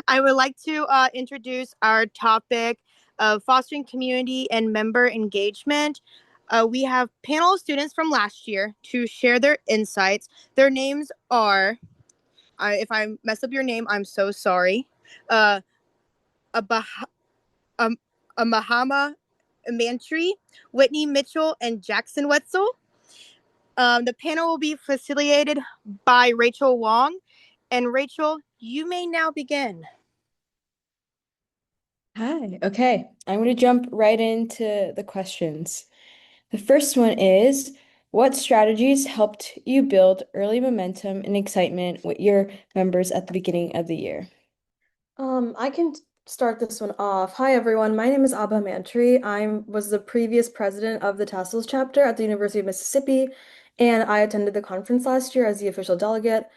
I would like to introduce our topic of fostering community and member engagement. We have panel of students from last year to share their insights. Their names are, if I mess up your name, I'm so sorry. Uh, Abah- um, Mahama Mantry, Whitney Mitchell, and Jackson Wetzel. The panel will be facilitated by Rachel Wong. And Rachel, you may now begin. Hi. Okay. I'm going to jump right into the questions. The first one is, what strategies helped you build early momentum and excitement with your members at the beginning of the year? I can start this one off. Hi, everyone. My name is Abha Mantry. I was the previous president of the Tassels chapter at the University of Mississippi, and I attended the conference last year as the official delegate.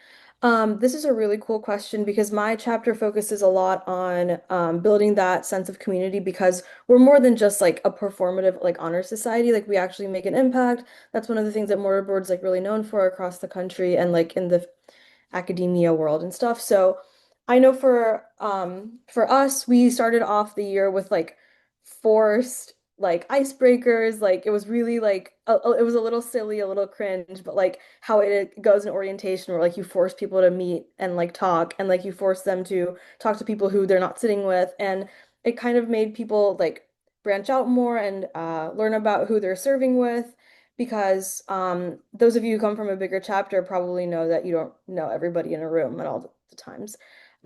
This is a really cool question because my chapter focuses a lot on building that sense of community because we're more than just like a performative like honor society. Like we actually make an impact. That's one of the things that Mortarboard's like really known for across the country and like in the academia world and stuff. So I know for us, we started off the year with like forced like icebreakers. Like it was really like it was a little silly, a little cringe, but like how it goes in orientation where like you force people to meet and like talk and like you force them to talk to people who they're not sitting with. And it kind of made people like branch out more and learn about who they're serving with because those of you who come from a bigger chapter probably know that you don't know everybody in a room at all the times.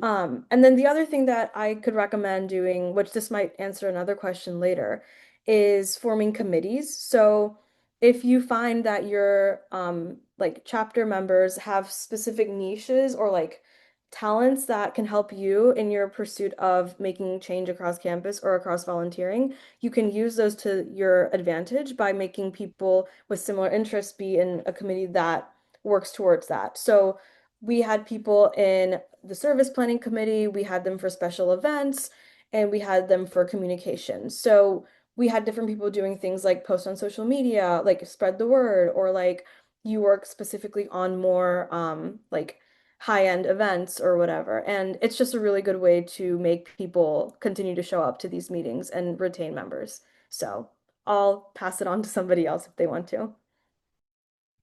And then the other thing that I could recommend doing, which this might answer another question later, is forming committees. So if you find that your like chapter members have specific niches or like talents that can help you in your pursuit of making change across campus or across volunteering, you can use those to your advantage by making people with similar interests be in a committee that works towards that. So we had people in the service planning committee, we had them for special events, and we had them for communication. So we had different people doing things like post on social media, like spread the word, or like you work specifically on more like high-end events or whatever. And it's just a really good way to make people continue to show up to these meetings and retain members. So I'll pass it on to somebody else if they want to.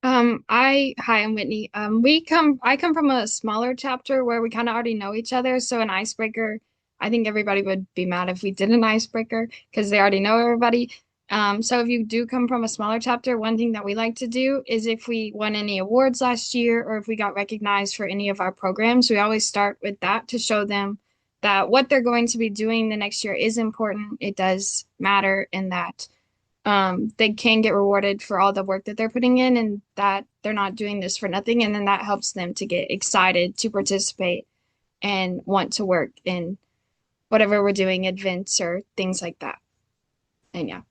Hi, I'm Whitney. I come from a smaller chapter where we kind of already know each other. So an icebreaker, I think everybody would be mad if we did an icebreaker because they already know everybody. So if you do come from a smaller chapter, one thing that we like to do is if we won any awards last year or if we got recognized for any of our programs, we always start with that to show them that what they're going to be doing the next year is important. It does matter and that they can get rewarded for all the work that they're putting in and that they're not doing this for nothing. And then that helps them to get excited to participate and want to work in whatever we're doing, events or things like that. And yeah.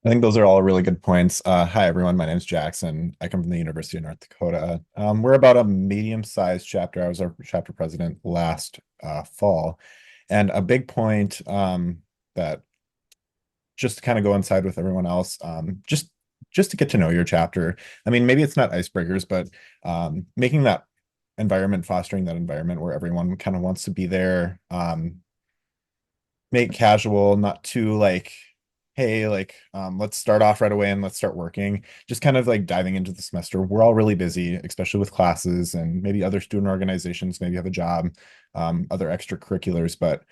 I think those are all really good points. Hi, everyone. My name is Jackson. I come from the University of North Dakota. We're about a medium-sized chapter. I was our chapter president last fall. And a big point that just to kind of go inside with everyone else, just to get to know your chapter. I mean, maybe it's not icebreakers, but making that environment, fostering that environment where everyone kind of wants to be there. Make casual, not too like, hey, like, let's start off right away and let's start working. Just kind of like diving into the semester. We're all really busy, especially with classes and maybe other student organizations, maybe have a job, other extracurriculars, but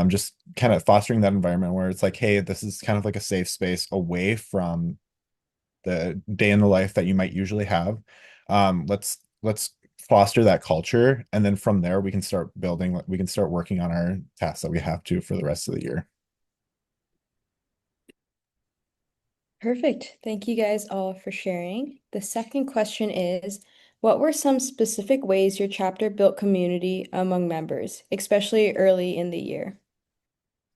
just kind of fostering that environment where it's like, hey, this is kind of like a safe space away from the day in the life that you might usually have. Let's foster that culture, and then from there we can start building. We can start working on our tasks that we have to for the rest of the year. Perfect. Thank you guys all for sharing. The second question is, what were some specific ways your chapter built community among members, especially early in the year?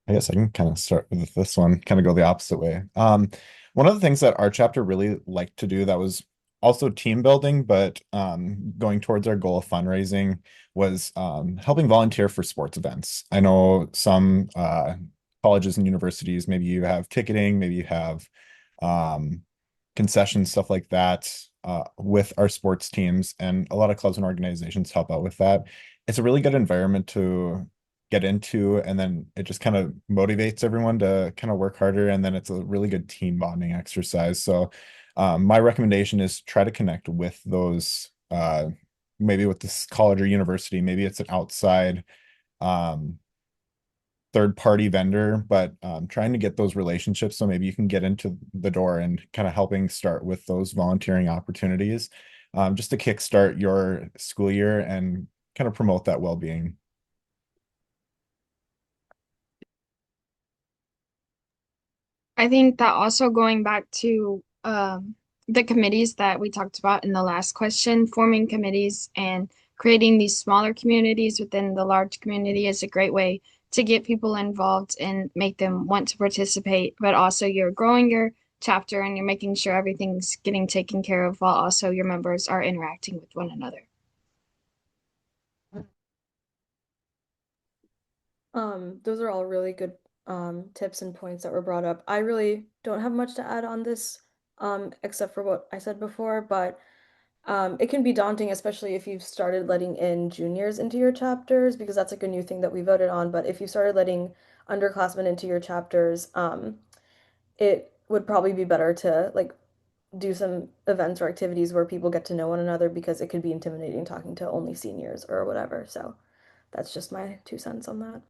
I guess I can kind of start with this one, kind of go the opposite way. One of the things that our chapter really liked to do that was also team building, but going towards our goal of fundraising was helping volunteer for sports events. I know some colleges and universities, maybe you have ticketing, maybe you have um, concessions, stuff like that with our sports teams, and a lot of clubs and organizations help out with that. it's a really good environment to get into, and then it just kind of motivates everyone to kind of work harder, and then it's a really good team bonding exercise. So my recommendation is try to connect with those maybe with this college or university, maybe it's an outside um third party vendor, but trying to get those relationships so maybe you can get into the door and kind of helping start with those volunteering opportunities, just to kickstart your school year and kind of promote that well-being. I think that also going back to the committees that we talked about in the last question, forming committees and creating these smaller communities within the large community is a great way to get people involved and make them want to participate, but also you're growing your chapter and you're making sure everything's getting taken care of while also your members are interacting with one another. Those are all really good tips and points that were brought up. I really don't have much to add on this, except for what I said before, but it can be daunting, especially if you've started letting in juniors into your chapters, because that's like a new thing that we voted on. But if you started letting underclassmen into your chapters, it would probably be better to like do some events or activities where people get to know one another because it could be intimidating talking to only seniors or whatever. So that's just my 2 cents on that.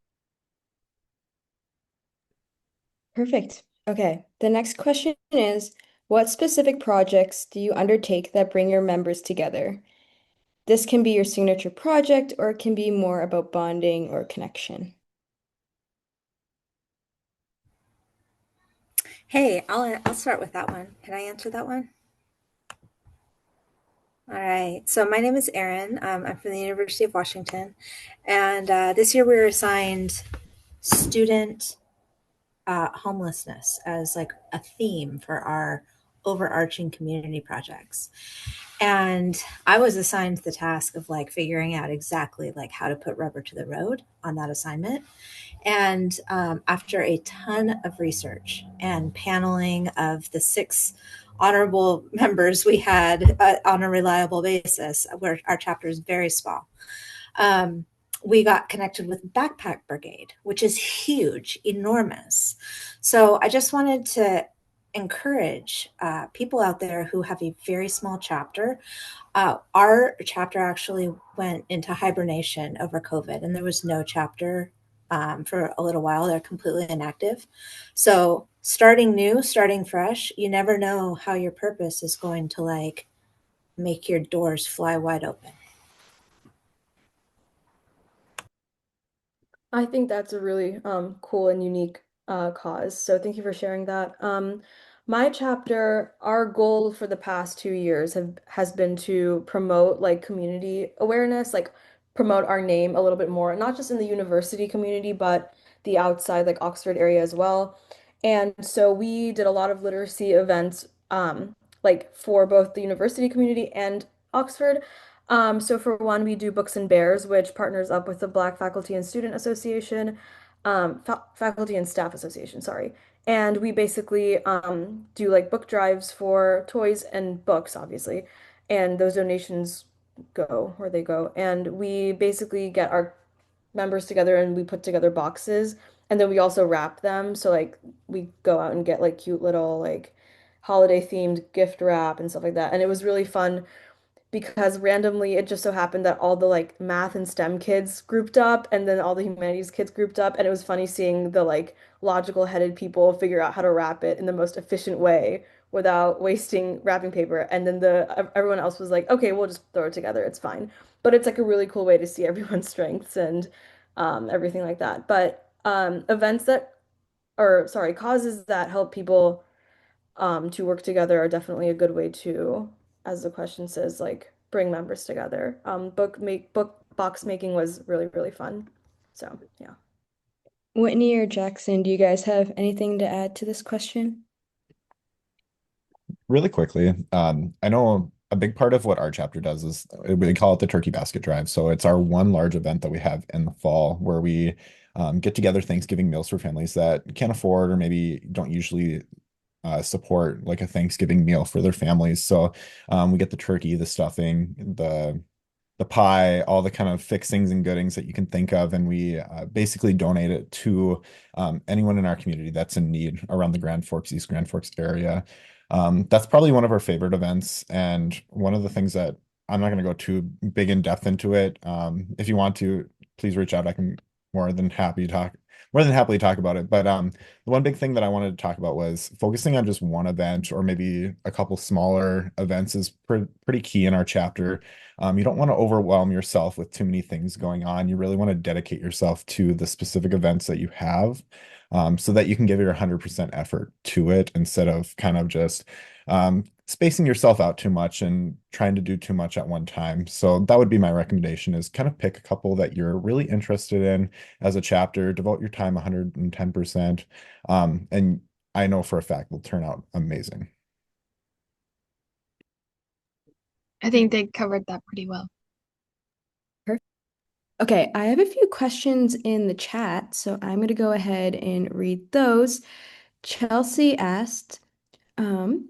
Perfect. Okay. The next question is, what specific projects do you undertake that bring your members together? This can be your signature project, or it can be more about bonding or connection. Hey, I'll start with that one. Can I answer that one? All right. So my name is Erin. I'm from the University of Washington, and this year we were assigned student homelessness as like a theme for our overarching community projects. And I was assigned the task of like figuring out exactly like how to put rubber to the road on that assignment. And after a ton of research and paneling of the 6 honorable members we had on a reliable basis, where our chapter is very small, we got connected with Backpack Brigade, which is huge, enormous. So I just wanted to encourage people out there who have a very small chapter. Our chapter actually went into hibernation over COVID, and there was no chapter for a little while. They're completely inactive. So starting new, starting fresh, you never know how your purpose is going to like make your doors fly wide open. I think that's a really cool and unique cause. So thank you for sharing that. My chapter, our goal for the past 2 years has been to promote like community awareness, like promote our name a little bit more, not just in the university community, but the outside like Oxford area as well. And so we did a lot of literacy events like for both the university community and Oxford. So for one, we do Books and Bears, which partners up with the Black Faculty and Student Association, Faculty and Staff Association, sorry. And we basically do like book drives for toys and books, obviously. And those donations go where they go. And we basically get our members together and we put together boxes. And then we also wrap them. So like we go out and get like cute little like holiday themed gift wrap and stuff like that. And it was really fun because randomly it just so happened that all the like math and STEM kids grouped up and then all the humanities kids grouped up, and it was funny seeing the like logical headed people figure out how to wrap it in the most efficient way without wasting wrapping paper, and then the everyone else was like, okay, we'll just throw it together, it's fine. But it's like a really cool way to see everyone's strengths and everything like that. But events that or sorry, causes that help people to work together are definitely a good way to, as the question says, like bring members together. Book box making was really, really fun. So yeah. Whitney or Jackson, do you guys have anything to add to this question? Really quickly, I know a big part of what our chapter does is we call it the Turkey Basket Drive. So it's our one large event that we have in the fall where we get together Thanksgiving meals for families that can't afford or maybe don't usually support like a Thanksgiving meal for their families. So we get the turkey, the stuffing, the the pie, all the kind of fixings and goodings that you can think of, and we basically donate it to anyone in our community that's in need around the Grand Forks, East Grand Forks area. That's probably one of our favorite events, and one of the things that I'm not going to go too big in depth into it. If you want to, please reach out. I can more than happily talk about it. But the one big thing that I wanted to talk about was focusing on just one event or maybe a couple smaller events is pretty key in our chapter. You don't want to overwhelm yourself with too many things going on. You really want to dedicate yourself to the specific events that you have, so that you can give your 100% effort to it instead of kind of just spacing yourself out too much and trying to do too much at one time. So that would be my recommendation, is kind of pick a couple that you're really interested in as a chapter, devote your time 110%. And I know for a fact will turn out amazing. I think they covered that pretty well. Okay, I have a few questions in the chat, so I'm going to go ahead and read those. Chelsea asked,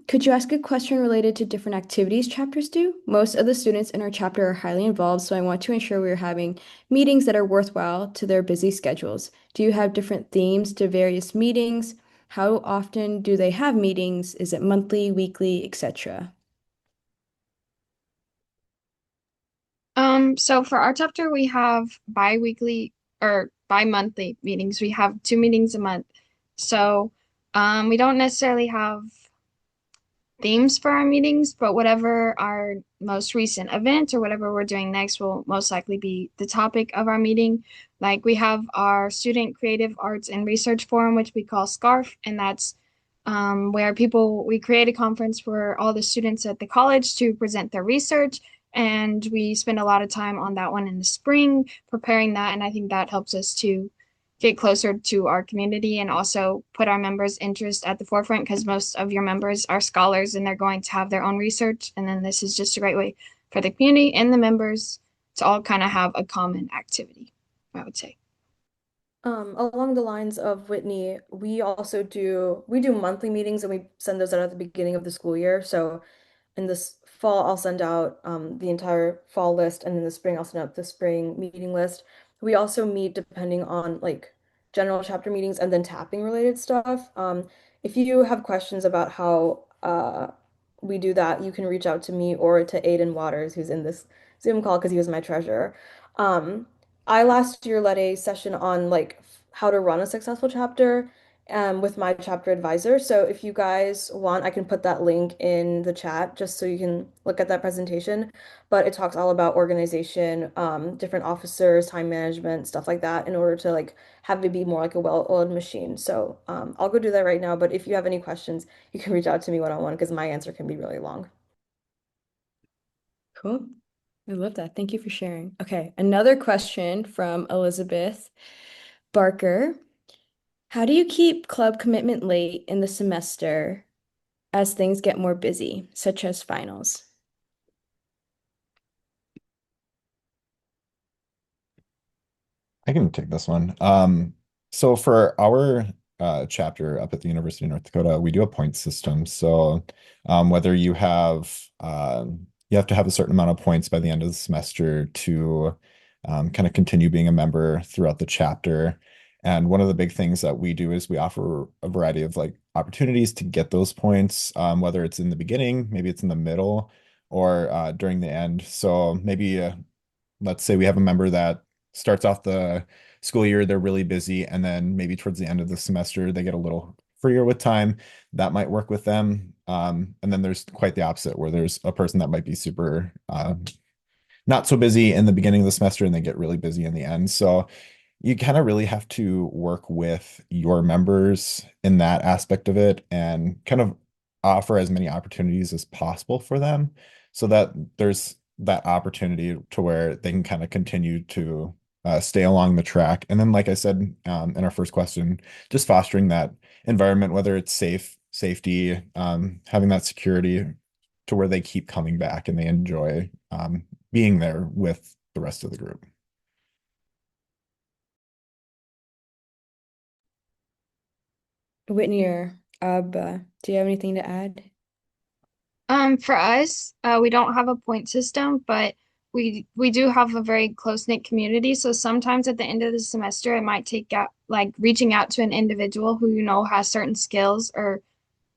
could you ask a question related to different activities chapters do? Most of the students in our chapter are highly involved, so I want to ensure we are having meetings that are worthwhile to their busy schedules. Do you have different themes to various meetings? How often do they have meetings? Is it monthly, weekly, etc.? So for our chapter, we have bi-weekly or bi-monthly meetings. We have 2 meetings a month. So, we don't necessarily have themes for our meetings, but whatever our most recent event or whatever we're doing next will most likely be the topic of our meeting. Like we have our Student Creative Arts and Research Forum, which we call SCARF, and that's where we create a conference for all the students at the college to present their research. And we spend a lot of time on that one in the spring preparing that. And I think that helps us to get closer to our community and also put our members' interest at the forefront, because most of your members are scholars and they're going to have their own research. And then this is just a great way for the community and the members to all kind of have a common activity, I would say. Along the lines of Whitney, we do monthly meetings and we send those out at the beginning of the school year. So in this fall, I'll send out the entire fall list, and in the spring, I'll send out the spring meeting list. We also meet depending on like general chapter meetings and then tapping related stuff. If you have questions about how we do that, you can reach out to me or to Aiden Waters, who's in this Zoom call because he was my treasurer. Um, I last year led a session on like how to run a successful chapter with my chapter advisor. So if you guys want, I can put that link in the chat just so you can look at that presentation. But it talks all about organization, different officers, time management, stuff like that, in order to like have it be more like a well-oiled machine. So I'll go do that right now. But if you have any questions, you can reach out to me one-on-one because my answer can be really long. Cool. I love that. Thank you for sharing. Okay, another question from Elizabeth Barker. How do you keep club commitment late in the semester as things get more busy, such as finals? I can take this one. So for our chapter up at the University of North Dakota, we do a point system. So whether you have to have a certain amount of points by the end of the semester to kind of continue being a member throughout the chapter. And one of the big things that we do is we offer a variety of like opportunities to get those points, whether it's in the beginning, maybe it's in the middle, or during the end. So maybe let's say we have a member that starts off the school year, they're really busy, and then maybe towards the end of the semester, they get a little freer with time. That might work with them. And then there's quite the opposite, where there's a person that might be super not so busy in the beginning of the semester and they get really busy in the end. So you kind of really have to work with your members in that aspect of it and kind of offer as many opportunities as possible for them so that there's that opportunity to where they can kind of continue to stay along the track. And then, like I said, in our first question, just fostering that environment, whether it's safety, having that security to where they keep coming back and they enjoy being there with the rest of the group. Whitney or Abba, do you have anything to add? For us, we don't have a point system, but we do have a very close-knit community. So sometimes at the end of the semester, it might take out like reaching out to an individual who you know has certain skills or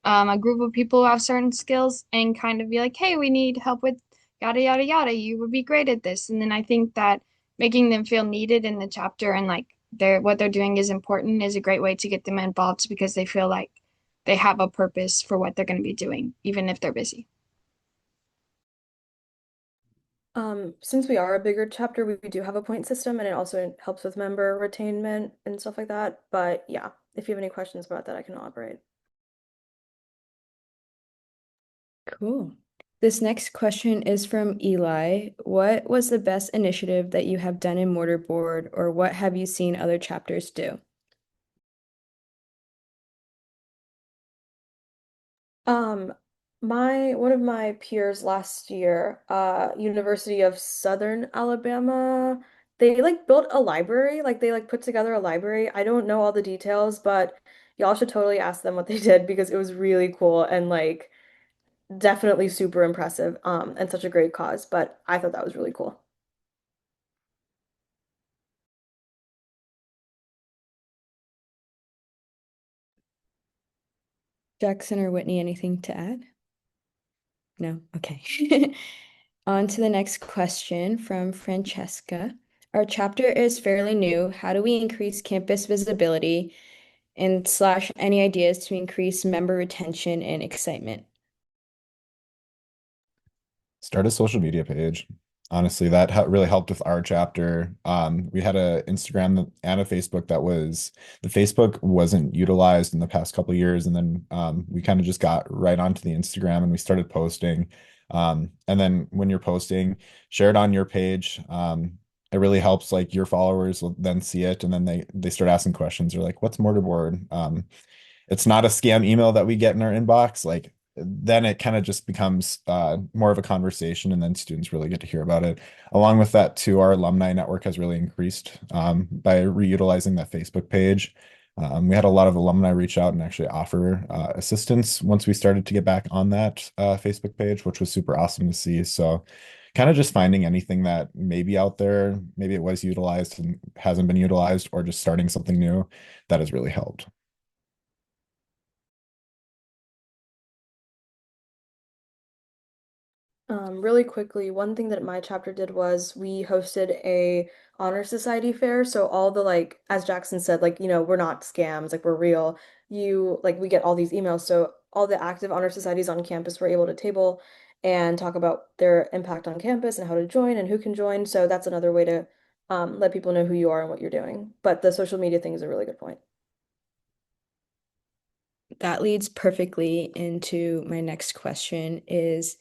a group of people who have certain skills and kind of be like, hey, we need help with yada yada yada. You would be great at this. And then I think that making them feel needed in the chapter and like what they're doing is important is a great way to get them involved because they feel like they have a purpose for what they're going to be doing, even if they're busy. Since we are a bigger chapter, we do have a point system and it also helps with member retainment and stuff like that. But yeah, if you have any questions about that, I can elaborate. Cool. This next question is from Eli. What was the best initiative that you have done in Mortarboard, or what have you seen other chapters do? One of my peers last year, University of Southern Alabama, they like built a library, like they like put together a library. I don't know all the details, but y'all should totally ask them what they did because it was really cool and like definitely super impressive, and such a great cause. But I thought that was really cool. Jackson or Whitney, anything to add? No? Okay. On to the next question from Francesca. Our chapter is fairly new. How do we increase campus visibility and slash any ideas to increase member retention and excitement? Start a social media page. Honestly, that really helped with our chapter. We had a Instagram and a Facebook the Facebook wasn't utilized in the past couple of years, and then we kind of just got right onto the Instagram and we started posting. And then when you're posting, share it on your page. It really helps, like your followers will then see it and then they start asking questions. They're like, what's Mortarboard? It's not a scam email that we get in our inbox. Like then it kind of just becomes more of a conversation and then students really get to hear about it. Along with that too, our alumni network has really increased by reutilizing that Facebook page. We had a lot of alumni reach out and actually offer assistance once we started to get back on that Facebook page, which was super awesome to see. So kind of just finding anything that may be out there, maybe it was utilized and hasn't been utilized, or just starting something new, that has really helped. Really quickly, one thing that my chapter did was we hosted a honor society fair. So all the like, as Jackson said, like, we're not scams, like we're real. We get all these emails. So all the active honor societies on campus were able to table and talk about their impact on campus and how to join and who can join. So that's another way to let people know who you are and what you're doing. But the social media thing is a really good point. That leads perfectly into my next question is,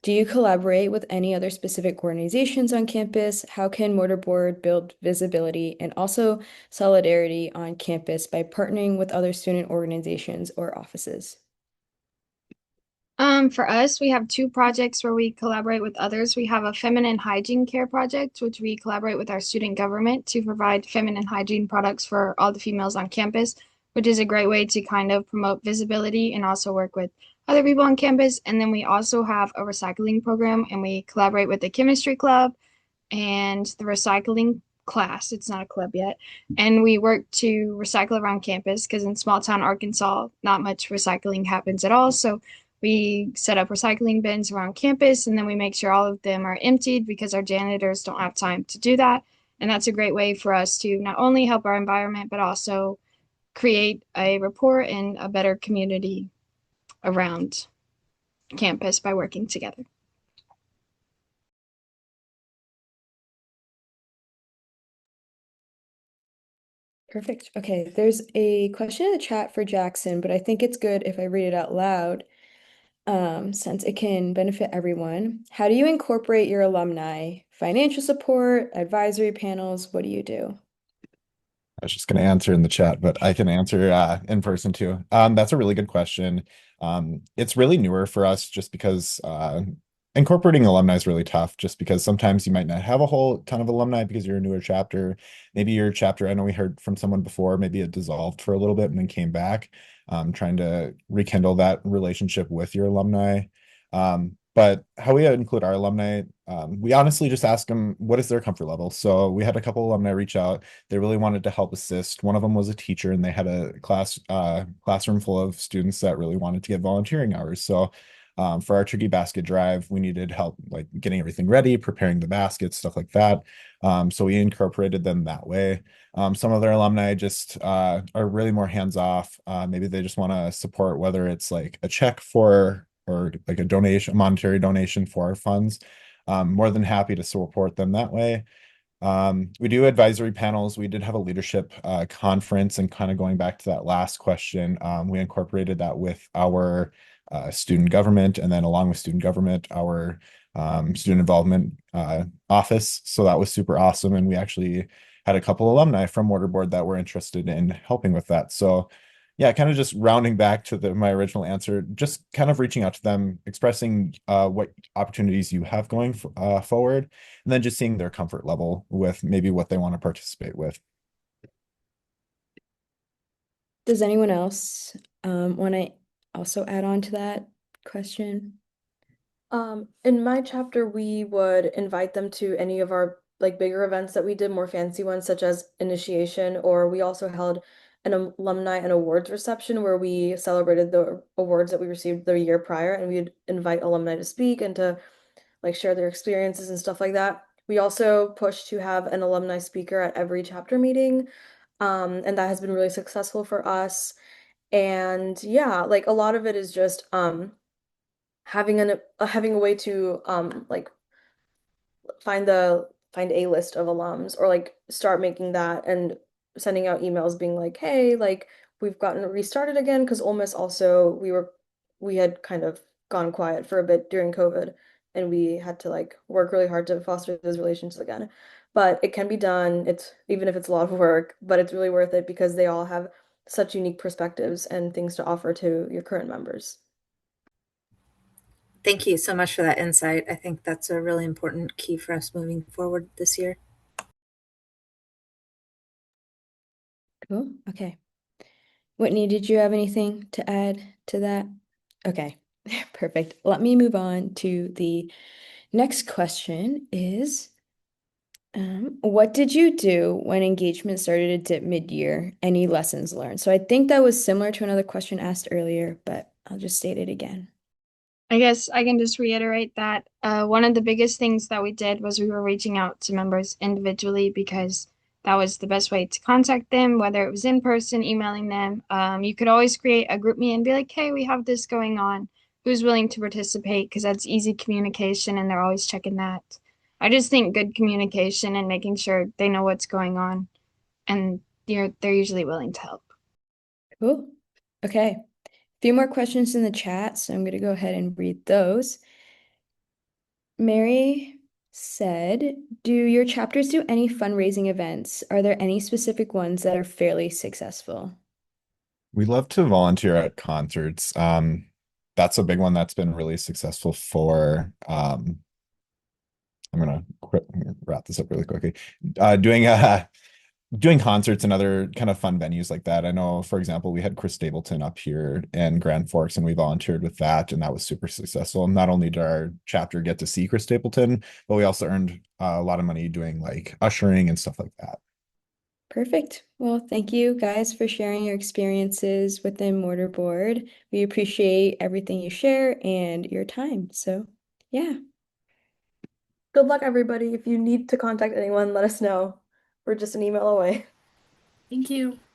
do you collaborate with any other specific organizations on campus? How can Mortarboard build visibility and also solidarity on campus by partnering with other student organizations or offices? For us, we have two projects where we collaborate with others. We have a feminine hygiene care project, which we collaborate with our student government to provide feminine hygiene products for all the females on campus, which is a great way to kind of promote visibility and also work with other people on campus. And then we also have a recycling program and we collaborate with the chemistry club and the recycling class. It's not a club yet. And we work to recycle around campus because in small town Arkansas, not much recycling happens at all. So we set up recycling bins around campus and then we make sure all of them are emptied because our janitors don't have time to do that. And that's a great way for us to not only help our environment, but also create a rapport and a better community around campus by working together. Perfect. Okay, there's a question in the chat for Jackson, but I think it's good if I read it out loud, since it can benefit everyone. How do you incorporate your alumni? Financial support, advisory panels, what do you do? I was just going to answer in the chat, but I can answer in person too. That's a really good question. It's really newer for us just because incorporating alumni is really tough, just because sometimes you might not have a whole ton of alumni because you're a newer chapter. Maybe your chapter, I know we heard from someone before, maybe it dissolved for a little bit and then came back, trying to rekindle that relationship with your alumni. But how we include our alumni, we honestly just ask them what is their comfort level. So we had a couple alumni reach out. They really wanted to help assist. One of them was a teacher, and they had a classroom full of students that really wanted to get volunteering hours. So for our turkey basket drive, we needed help like getting everything ready, preparing the baskets, stuff like that. So we incorporated them that way. Some of their alumni just are really more hands off. Maybe they just want to support, whether it's like a check for or like a donation, a monetary donation for our funds. More than happy to support them that way. We do advisory panels. We did have a leadership conference, and kind of going back to that last question, we incorporated that with our student government, and then along with student government, our student involvement office. So that was super awesome. And we actually had a couple alumni from Waterboard that were interested in helping with that. So yeah, kind of just rounding back to my original answer, just kind of reaching out to them, expressing what opportunities you have going forward, and then just seeing their comfort level with maybe what they want to participate with. Does anyone else want to also add on to that question? In my chapter, we would invite them to any of our like bigger events that we did, more fancy ones such as initiation, or we also held an alumni and awards reception where we celebrated the awards that we received the year prior, and we'd invite alumni to speak and to like share their experiences and stuff like that. We also push to have an alumni speaker at every chapter meeting, and that has been really successful for us. And yeah, like a lot of it is just having a way to like find a list of alums, or like start making that and sending out emails being like, hey, like we've gotten restarted again, because Ole Miss also we had kind of gone quiet for a bit during COVID, and we had to like work really hard to foster those relations again. But it can be done. It's even if it's a lot of work, but it's really worth it because they all have such unique perspectives and things to offer to your current members. Thank you so much for that insight. I think that's a really important key for us moving forward this year. Cool. Okay. Whitney, did you have anything to add to that? Okay, perfect. Let me move on to the next question is, what did you do when engagement started to dip mid-year? Any lessons learned? So I think that was similar to another question asked earlier, but I'll just state it again. I guess I can just reiterate that one of the biggest things that we did was we were reaching out to members individually because that was the best way to contact them, whether it was in person, emailing them. You could always create a group meet and be like, hey, we have this going on. Who's willing to participate? Because that's easy communication and they're always checking that. I just think good communication and making sure they know what's going on and they're usually willing to help. Cool. Okay. A few more questions in the chat, so I'm going to go ahead and read those. Mary said, do your chapters do any fundraising events? Are there any specific ones that are fairly successful? We love to volunteer at concerts. That's a big one that's been really successful for I'm gonna wrap this up really quickly. Doing concerts and other kind of fun venues like that. I know, for example, we had Chris Stapleton up here in Grand Forks, and we volunteered with that, and that was super successful. Not only did our chapter get to see Chris Stapleton, but we also earned a lot of money doing like ushering and stuff like that. Perfect. Well, thank you guys for sharing your experiences within Mortarboard. We appreciate everything you share and your time. So, yeah. Good luck, everybody. If you need to contact anyone, let us know. We're just an email away. Thank you.